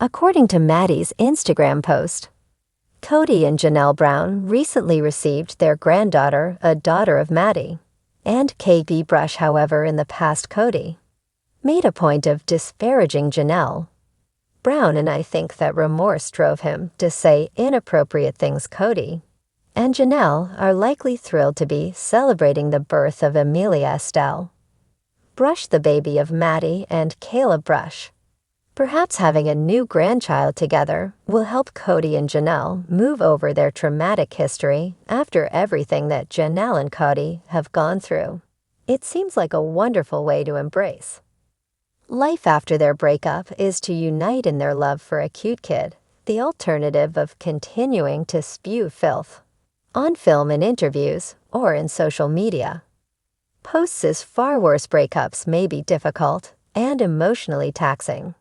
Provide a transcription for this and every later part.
According to Maddie's Instagram post, Kody and Janelle Brown recently received their granddaughter, a daughter of Maddie. And KB Brush, however, in the past Kody made a point of disparaging Janelle Brown, and I think that remorse drove him to say inappropriate things. Kody and Janelle are likely thrilled to be celebrating the birth of Amelia Estelle Brush, the baby of Maddie and Caleb Brush. Perhaps having a new grandchild together will help Kody and Janelle move over their traumatic history after everything that Janelle and Kody have gone through. It seems like a wonderful way to embrace life after their breakup is to unite in their love for a cute kid, the alternative of continuing to spew filth on film and interviews or in social media posts. Is far worse. Breakups may be difficult and emotionally taxing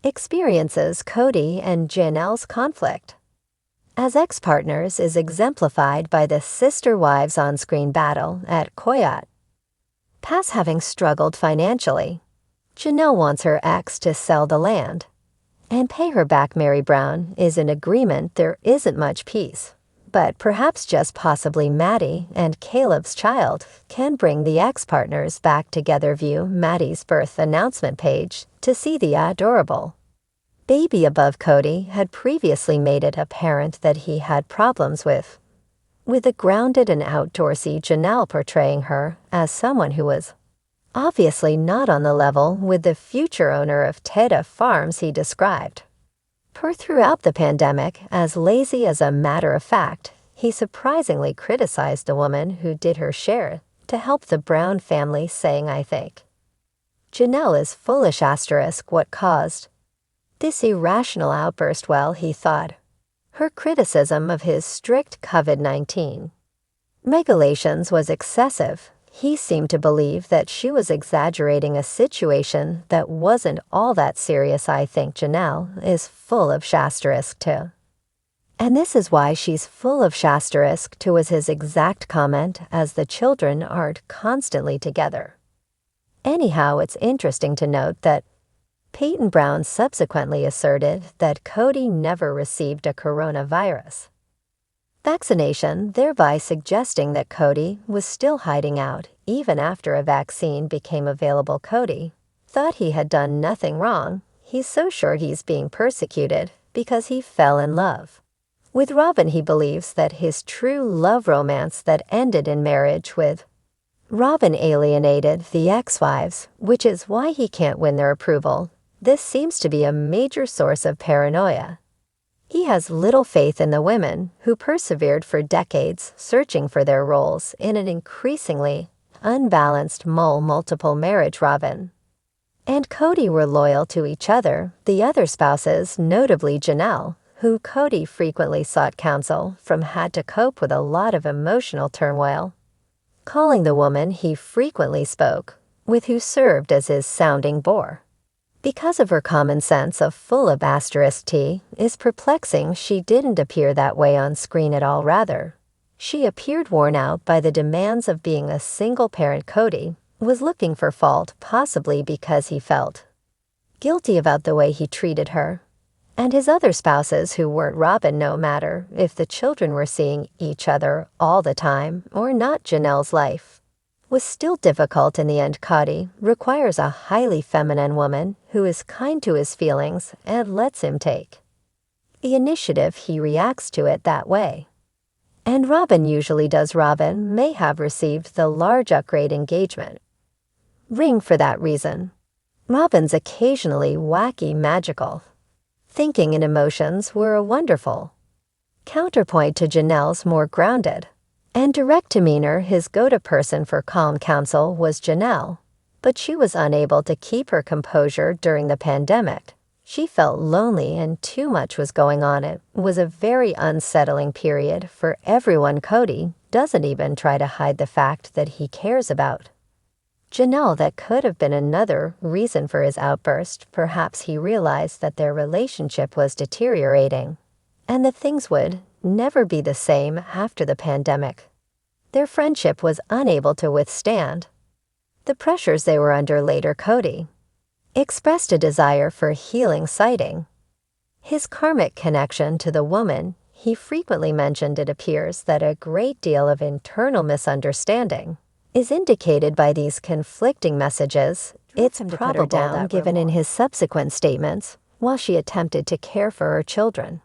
experiences. Kody and Janelle's conflict as ex-partners is exemplified by the sister wives on-screen battle at Koyat Pass. Having struggled financially, Janelle wants her ex to sell the land and pay her back. Mary Brown is in agreement there isn't much peace, but perhaps just possibly Maddie and Caleb's child can bring the ex-partners back together. View Maddie's birth announcement page to see the adorable baby above. Kody had previously made it apparent that he had problems with a grounded and outdoorsy Janelle, portraying her as someone who was obviously not on the level with the future owner of Teta Farms. He described her throughout the pandemic as lazy. As a matter of fact, he surprisingly criticized the woman who did her share to help the Brown family, saying, "I think Janelle is foolish." What caused this irrational outburst? Well, he thought her criticism of his strict COVID-19 regulations was excessive. He seemed to believe that she was exaggerating a situation that wasn't all that serious. "I think Janelle is full of too. And this is why she's full of too," was his exact comment, as the children aren't constantly together. Anyhow, it's interesting to note that Peyton Brown subsequently asserted that Kody never received a coronavirus vaccination, thereby suggesting that Kody was still hiding out even after a vaccine became available. Kody thought he had done nothing wrong. He's so sure he's being persecuted because he fell in love with Robyn. He believes that his true love romance that ended in marriage with Robyn alienated the ex-wives, which is why he can't win their approval. This seems to be a major source of paranoia. He has little faith in the women who persevered for decades searching for their roles in an increasingly unbalanced multiple marriage. Robyn and Kody were loyal to each other. The other spouses, notably Janelle, who Kody frequently sought counsel from, had to cope with a lot of emotional turmoil, calling the woman he frequently spoke with, who served as his sounding board because of her common sense of full of *T, is perplexing. She didn't appear that way on screen at all. Rather, she appeared worn out by the demands of being a single parent. Kody was looking for fault, possibly because he felt guilty about the way he treated her and his other spouses who weren't Robyn, no matter if the children were seeing each other all the time or not. Janelle's life was still difficult in the end. Kody requires a highly feminine woman who is kind to his feelings and lets him take the initiative. He reacts to it that way, and Robyn usually does. Robyn may have received the large upgrade engagement ring for that reason. Robyn's occasionally wacky, magical thinking and emotions were a wonderful counterpoint to Janelle's more grounded and direct demeanor. His go-to person for calm counsel was Janelle, but she was unable to keep her composure during the pandemic. She felt lonely and too much was going on. It was a very unsettling period for everyone. Kody doesn't even try to hide the fact that he cares about Janelle. That could have been another reason for his outburst. Perhaps he realized that their relationship was deteriorating and that things would never be the same after the pandemic. Their friendship was unable to withstand the pressures they were under. Later, Kody expressed a desire for healing, citing His karmic connection to the woman he frequently mentioned, it appears that a great deal of internal misunderstanding is indicated by these conflicting messages. It's probable, given in his subsequent statements, while she attempted to care for her children.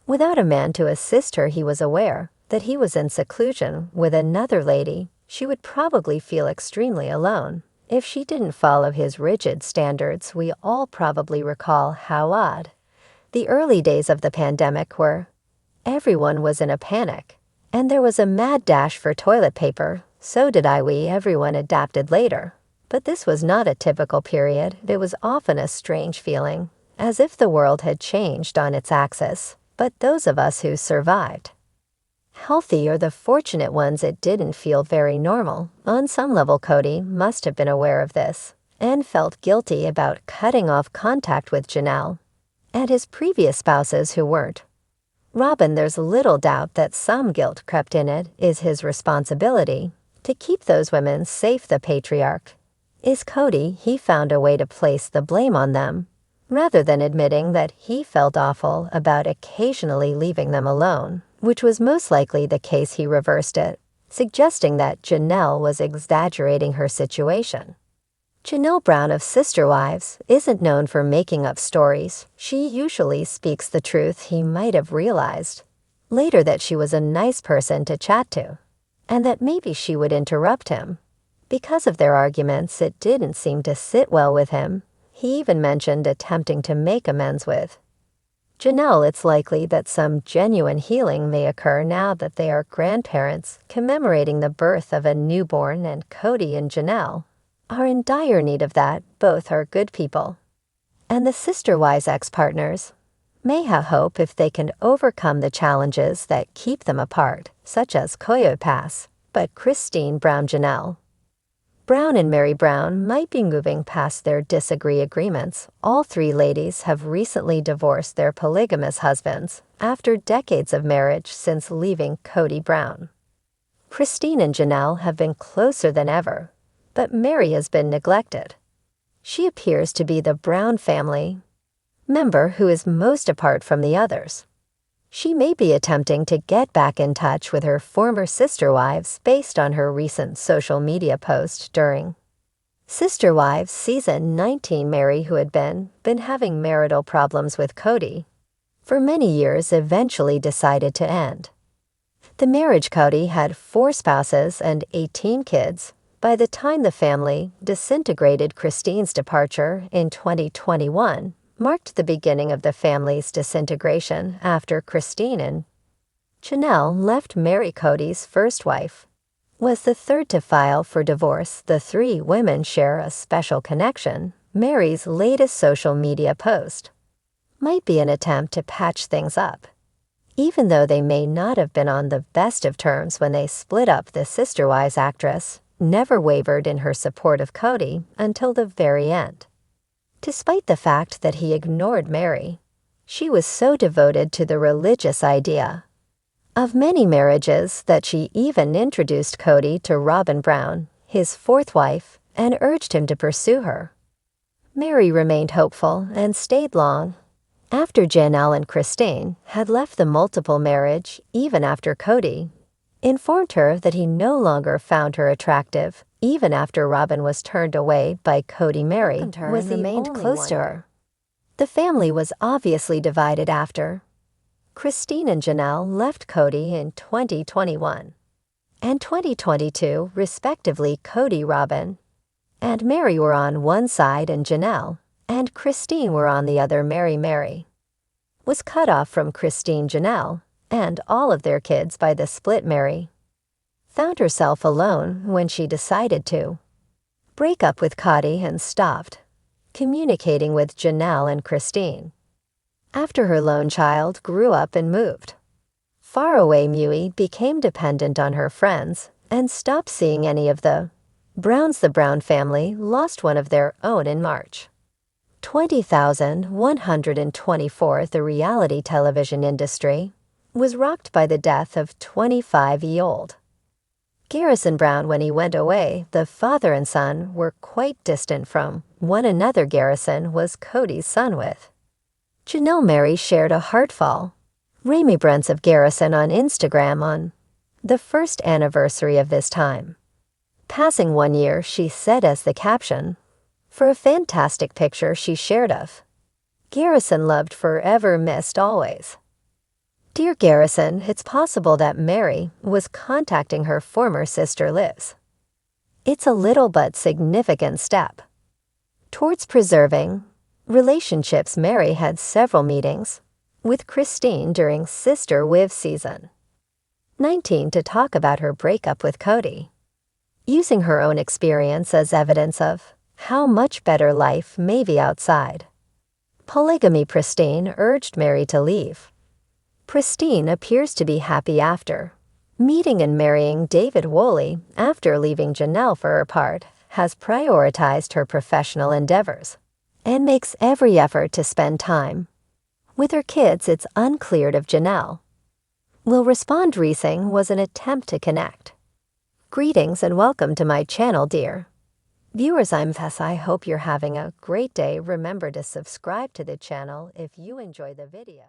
Without a man to assist her, he was aware that he was in seclusion with another lady. She would probably feel extremely alone if she didn't follow his rigid standards. We all probably recall how odd the early days of the pandemic were. Everyone was in a panic, and there was a mad dash for toilet paper. So did I. Everyone adapted later. But this was not a typical period. It was often a strange feeling, as if the world had changed on its axis. But those of us who survived, healthy or the fortunate ones, it didn't feel very normal. On some level, Kody must have been aware of this and felt guilty about cutting off contact with Janelle and his previous spouses who weren't. Robyn, there's little doubt that some guilt crept in. It is his responsibility to keep those women safe. The patriarch is Kody. He found a way to place the blame on them, rather than admitting that he felt awful about occasionally leaving them alone, which was most likely the case. He reversed it, suggesting that Janelle was exaggerating her situation. Janelle Brown of Sister Wives isn't known for making up stories. She usually speaks the truth. He might have realized later that she was a nice person to chat to, and that maybe she would interrupt him. Because of their arguments, it didn't seem to sit well with him. He even mentioned attempting to make amends with Janelle. It's likely that some genuine healing may occur now that they are grandparents, commemorating the birth of a newborn, and Kody and Janelle are in dire need of that. Both are good people, and the Sister Wives ex-partners may have hope if they can overcome the challenges that keep them apart, such as Coyote Pass. But Christine Brown, Janelle Brown, and Mary Brown might be moving past their disagreements. All three ladies have recently divorced their polygamous husbands after decades of marriage since leaving Kody Brown. Christine and Janelle have been closer than ever, but Mary has been neglected. She appears to be the Brown family member who is most apart from the others. She may be attempting to get back in touch with her former sister wives based on her recent social media post during Sister Wives Season 19. Mary, who had been having marital problems with Kody for many years, eventually decided to end the marriage. Kody had 4 spouses and 18 kids by the time the family disintegrated. Christine's departure in 2021 marked the beginning of the family's disintegration after Christine and Janelle left. Mary, Kody's first wife, was the third to file for divorce. The 3 women share a special connection. Mary's latest social media post might be an attempt to patch things up, even though they may not have been on the best of terms when they split up. The Sister Wives actress never wavered in her support of Kody until the very end. Despite the fact that he ignored Mary, she was so devoted to the religious idea of many marriages that she even introduced Kody to Robyn Brown, his 4th wife, and urged him to pursue her. Mary remained hopeful and stayed long after Janelle and Christine had left the multiple marriage. Even after Kody informed her that he no longer found her attractive. Even after Robyn was turned away by Kody, Mary remained close to her. The family was obviously divided after Christine and Janelle left Kody in 2021 and 2022, respectively. Kody, Robyn, and Mary were on one side, and Janelle and Christine were on the other. Mary was cut off from Christine, Janelle, and all of their kids by the split. Mary found herself alone when she decided to break up with Kody and stopped communicating with Janelle and Christine. After her lone child grew up and moved far away, Mui became dependent on her friends and stopped seeing any of the Browns. The Brown family lost one of their own in March 20,124. The reality television industry was rocked by the death of 25-year-old Garrison Brown. When he went away, the father and son were quite distant from one another. Garrison was Kody's son with Janelle Mary shared a heartful remembrance of Garrison on Instagram on the first anniversary of this time. Passing 1 year, she said as the caption, for a fantastic picture she shared of Garrison loved forever missed always. Dear Garrison, it's possible that Mary was contacting her former sister Liz. It's a little but significant step towards preserving relationships. Mary had several meetings with Christine during Sister Wiv season 19 to talk about her breakup with Kody, using her own experience as evidence of how much better life may be outside polygamy. Christine urged Mary to leave. Christine appears to be happy after meeting and marrying David Woolley. After leaving Janelle for her part, has prioritized her professional endeavors and makes every effort to spend time with her kids. It's unclear if Janelle will respond. Racing was an attempt to connect. Greetings and welcome to my channel, dear viewers. I'm Vess. I hope you're having a great day. Remember to subscribe to the channel if you enjoy the video.